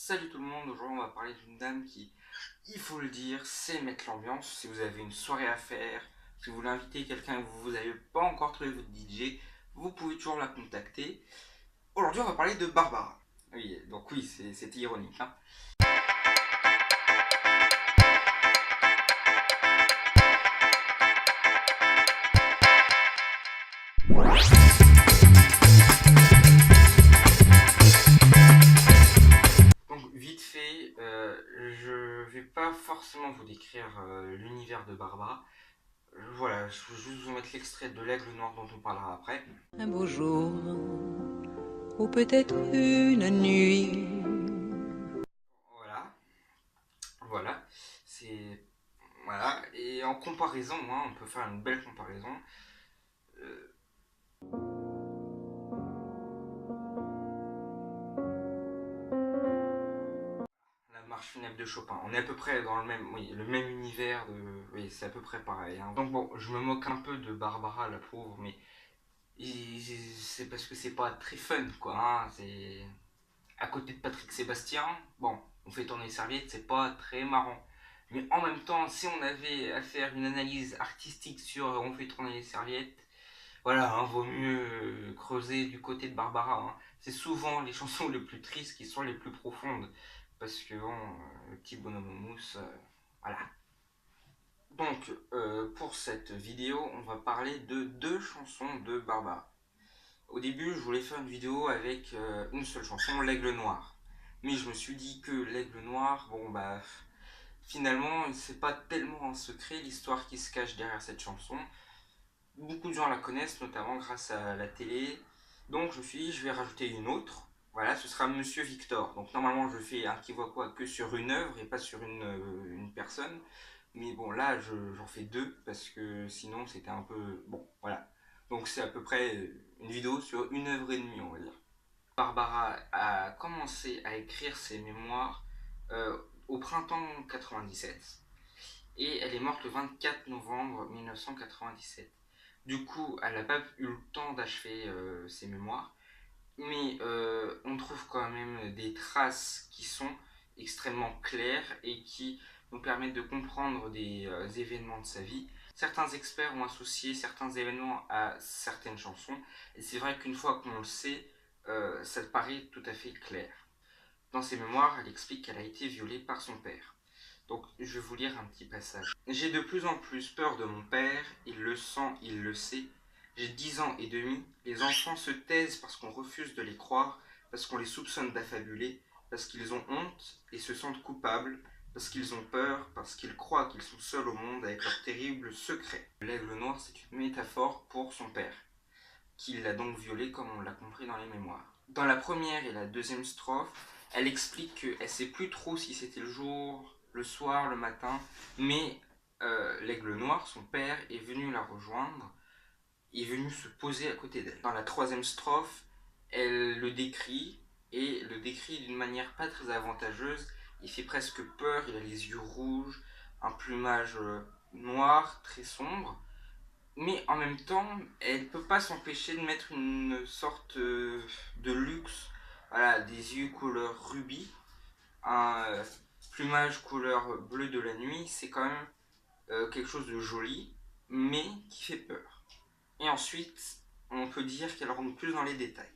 Salut tout le monde, aujourd'hui on va parler d'une dame qui, il faut le dire, sait mettre l'ambiance. Si vous avez une soirée à faire, si vous voulez inviter quelqu'un et que vous n'avez pas encore trouvé votre DJ, vous pouvez toujours la contacter. Aujourd'hui on va parler de Barbara. Oui, donc oui, c'était ironique. Hein. Donc vite fait, je vais pas forcément vous décrire l'univers de Barbara. Voilà, je vais juste vous mettre l'extrait de l'Aigle Noir dont on parlera après. Un beau jour, ou peut-être une nuit. Voilà, voilà, c'est... Voilà, et en comparaison, hein, on peut faire une belle comparaison. Euh, la marche funèbre de Chopin, on est à peu près dans le même, oui, le même univers, oui, c'est à peu près pareil. Hein. Donc bon, je me moque un peu de Barbara, la pauvre, mais c'est parce que c'est pas très fun, quoi. Hein. C'est à côté de Patrick Sébastien, bon, on fait tourner les serviettes, c'est pas très marrant. Mais en même temps, si on avait à faire une analyse artistique sur on fait tourner les serviettes, voilà, hein, vaut mieux creuser du côté de Barbara. Hein. C'est souvent les chansons les plus tristes qui sont les plus profondes. Parce que bon, le petit bonhomme en mousse, voilà. Donc, pour cette vidéo, on va parler de deux chansons de Barbara. Au début, je voulais faire une vidéo avec une seule chanson, l'Aigle Noir. Mais je me suis dit que l'Aigle Noir, bon bah, finalement, c'est pas tellement un secret l'histoire qui se cache derrière cette chanson. Beaucoup de gens la connaissent, notamment grâce à la télé. Donc je me suis dit, je vais rajouter une autre. Voilà, ce sera Monsieur Victor. Donc normalement, je fais un qui voit quoi que sur une œuvre et pas sur une personne. Mais bon, là, j'en fais deux parce que sinon, c'était un peu... Bon, voilà. Donc c'est à peu près une vidéo sur une œuvre et demie, on va dire. Barbara a commencé à écrire ses mémoires au printemps 97 et elle est morte le 24 novembre 1997. Du coup, elle n'a pas eu le temps d'achever ses mémoires, mais on trouve quand même des traces qui sont extrêmement claires et qui nous permettent de comprendre des événements de sa vie. Certains experts ont associé certains événements à certaines chansons, et c'est vrai qu'une fois qu'on le sait, ça paraît tout à fait clair. Dans ses mémoires, elle explique qu'elle a été violée par son père. Donc, je vais vous lire un petit passage. J'ai de plus en plus peur de mon père, il le sent, il le sait. J'ai 10 ans et demi, les enfants se taisent parce qu'on refuse de les croire, parce qu'on les soupçonne d'affabuler, parce qu'ils ont honte et se sentent coupables, parce qu'ils ont peur, parce qu'ils croient qu'ils sont seuls au monde avec leurs terribles secrets. L'aigle noir, c'est une métaphore pour son père, qui l'a donc violée comme on l'a compris dans les mémoires. Dans la première et la deuxième strophe, elle explique qu'elle ne sait plus trop si c'était le jour, le soir, le matin, mais l'aigle noir, son père, est venu la rejoindre, est venu se poser à côté d'elle. Dans la troisième strophe, elle le décrit, et le décrit d'une manière pas très avantageuse. Il fait presque peur, il a les yeux rouges, un plumage noir, très sombre, mais en même temps, elle ne peut pas s'empêcher de mettre une sorte de luxe, voilà, des yeux couleur rubis, un plumage couleur bleu de la nuit, c'est quand même quelque chose de joli, mais qui fait peur. Et ensuite, on peut dire qu'elle rentre plus dans les détails.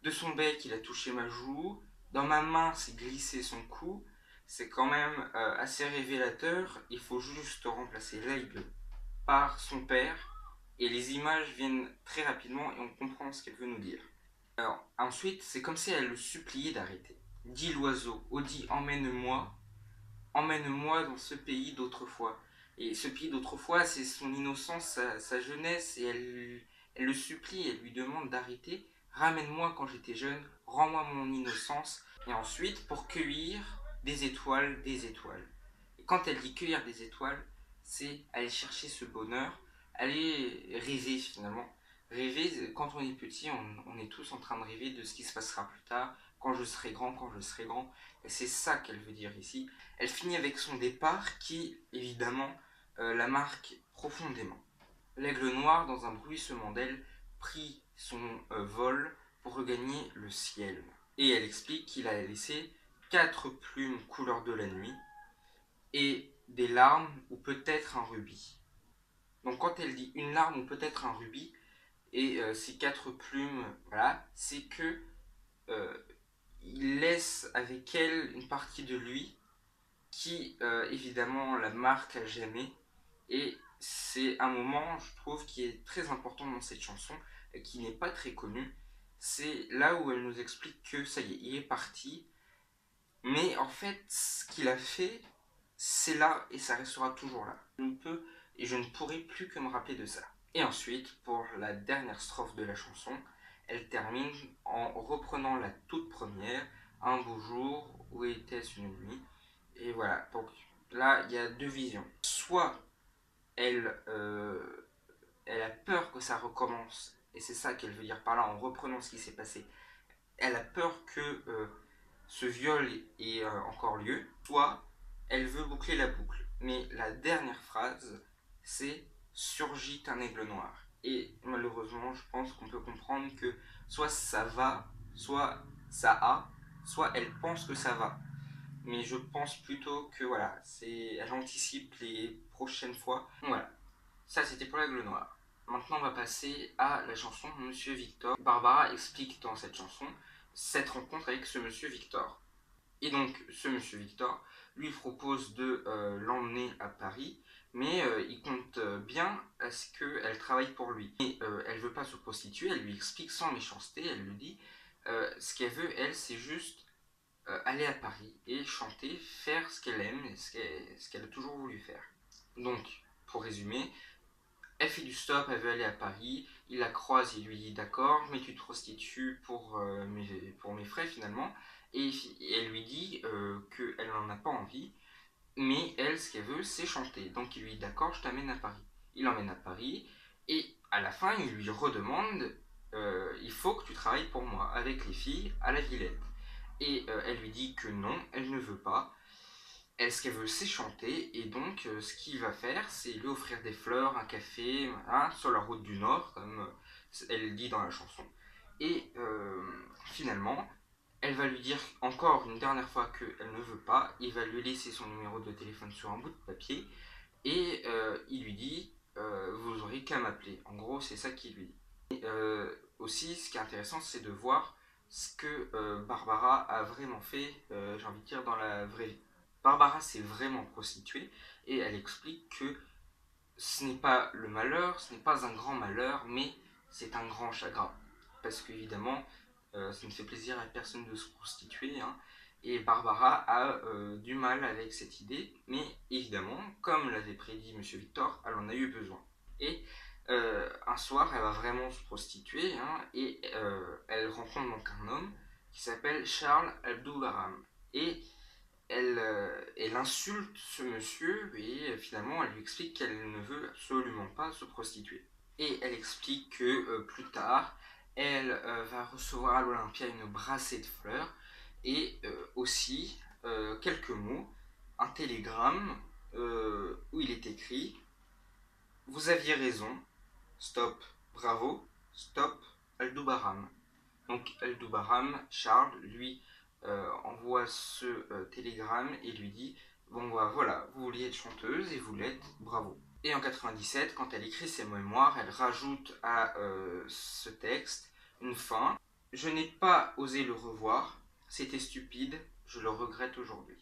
De son bec, il a touché ma joue, dans ma main, s'est glissé son cou, c'est quand même assez révélateur, il faut juste remplacer l'aigle par son père, et les images viennent très rapidement et on comprend ce qu'elle veut nous dire. Alors, ensuite, c'est comme si elle le suppliait d'arrêter. Dis l'oiseau, oh dis, emmène-moi, emmène-moi dans ce pays d'autrefois. Et ce pays d'autrefois, c'est son innocence, sa jeunesse, et elle le supplie, elle lui demande d'arrêter. Ramène-moi quand j'étais jeune, rends-moi mon innocence. Et ensuite, pour cueillir des étoiles, des étoiles. Et quand elle dit cueillir des étoiles, c'est aller chercher ce bonheur, aller rêver finalement. Rêver, quand on est petit, on est tous en train de rêver de ce qui se passera plus tard, quand je serai grand, quand je serai grand. Et c'est ça qu'elle veut dire ici. Elle finit avec son départ qui, évidemment, la marque profondément. L'aigle noir, dans un bruissement d'ailes, prit son vol pour regagner le ciel. Et elle explique qu'il a laissé 4 plumes couleur de la nuit et des larmes ou peut-être un rubis. Donc quand elle dit une larme ou peut-être un rubis et ces 4 plumes, voilà, c'est que il laisse avec elle une partie de lui qui évidemment la marque à jamais. Et c'est un moment, je trouve, qui est très important dans cette chanson et qui n'est pas très connu. C'est là où elle nous explique que ça y est, il est parti. Mais en fait, ce qu'il a fait, c'est là et ça restera toujours là. Je ne peux et je ne pourrai plus que me rappeler de ça. Et ensuite, pour la dernière strophe de la chanson, elle termine en reprenant la toute première, un beau jour, où était-ce une nuit. Et voilà, donc là, il y a deux visions. Soit elle a peur que ça recommence, et c'est ça qu'elle veut dire par là en reprenant ce qui s'est passé. Elle a peur que ce viol ait encore lieu, soit elle veut boucler la boucle. Mais la dernière phrase, c'est surgit un aigle noir. Et malheureusement, je pense qu'on peut comprendre que soit ça va, soit ça a, soit elle pense que ça va. Mais je pense plutôt que voilà, elle anticipe les prochaines fois. Voilà, ça c'était pour l'aigle noir. Maintenant on va passer à la chanson Monsieur Victor. Barbara explique dans cette chanson cette rencontre avec ce Monsieur Victor. Et donc ce Monsieur Victor lui propose de l'emmener à Paris, mais il compte bien à ce qu'elle travaille pour lui. Et elle veut pas se prostituer, elle lui explique sans méchanceté, elle lui dit ce qu'elle veut, elle, c'est juste aller à Paris et chanter, faire ce qu'elle aime et ce qu'elle a toujours voulu faire. Donc, pour résumer, elle fait du stop, elle veut aller à Paris, il la croise, il lui dit d'accord, mais tu te prostitues pour mes frais finalement, et elle lui dit qu'elle n'en a pas envie, mais elle, ce qu'elle veut, c'est chanter. Donc il lui dit d'accord, je t'amène à Paris. Il l'emmène à Paris, et à la fin, il lui redemande il faut que tu travailles pour moi, avec les filles, à la Villette. Et elle lui dit que non, elle ne veut pas. Elle, ce qu'elle veut, c'est chanter. Et donc, ce qu'il va faire, c'est lui offrir des fleurs, un café, voilà, sur la route du Nord, comme elle dit dans la chanson. Et finalement, elle va lui dire encore une dernière fois qu'elle ne veut pas. Il va lui laisser son numéro de téléphone sur un bout de papier. Et il lui dit vous aurez qu'à m'appeler. En gros, c'est ça qu'il lui dit. Et, aussi, ce qui est intéressant, c'est de voir ce que Barbara a vraiment fait, j'ai envie de dire, dans la vraie vie. Barbara s'est vraiment prostituée et elle explique que ce n'est pas le malheur, ce n'est pas un grand malheur, mais c'est un grand chagrin. Parce qu'évidemment, ça ne fait plaisir à personne de se prostituer, hein. Et Barbara a du mal avec cette idée, mais évidemment, comme l'avait prédit Monsieur Victor, elle en a eu besoin. Et un soir, elle va vraiment se prostituer, hein, et elle rencontre donc un homme qui s'appelle Charles Abdou-Bahram. Et elle insulte ce monsieur et finalement elle lui explique qu'elle ne veut absolument pas se prostituer. Et elle explique que plus tard, elle va recevoir à l'Olympia une brassée de fleurs et aussi quelques mots, un télégramme où il est écrit « Vous aviez raison, stop, bravo, stop, Aldoubaram ». Donc Aldoubaram, Charles, lui, envoie ce télégramme et lui dit « Bon bah voilà, vous vouliez être chanteuse et vous l'êtes, bravo ». Et en 97, quand elle écrit ses mémoires, elle rajoute à ce texte une fin. « Je n'ai pas osé le revoir, c'était stupide, je le regrette aujourd'hui ».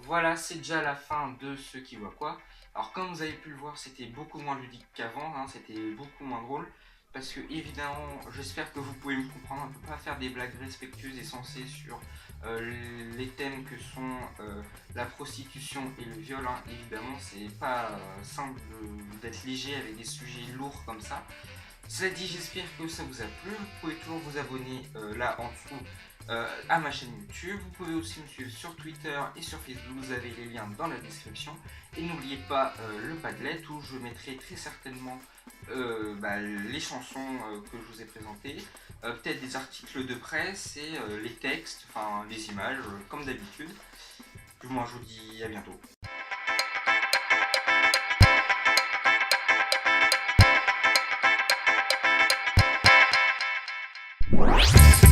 Voilà, c'est déjà la fin de Ce qui voit quoi. Alors comme vous avez pu le voir, c'était beaucoup moins ludique qu'avant, hein, c'était beaucoup moins drôle. Parce que évidemment, j'espère que vous pouvez me comprendre, on ne peut pas faire des blagues respectueuses et sensées sur les thèmes que sont la prostitution et le viol, hein. Évidemment, c'est pas simple d'être léger avec des sujets lourds comme ça. Cela dit, j'espère que ça vous a plu. Vous pouvez toujours vous abonner là en dessous à ma chaîne YouTube. Vous pouvez aussi me suivre sur Twitter et sur Facebook. Vous avez les liens dans la description. Et n'oubliez pas le Padlet où je mettrai très certainement les chansons que je vous ai présentées. Peut-être des articles de presse et les textes, enfin les images comme d'habitude. Moi je vous dis à bientôt. Ouais.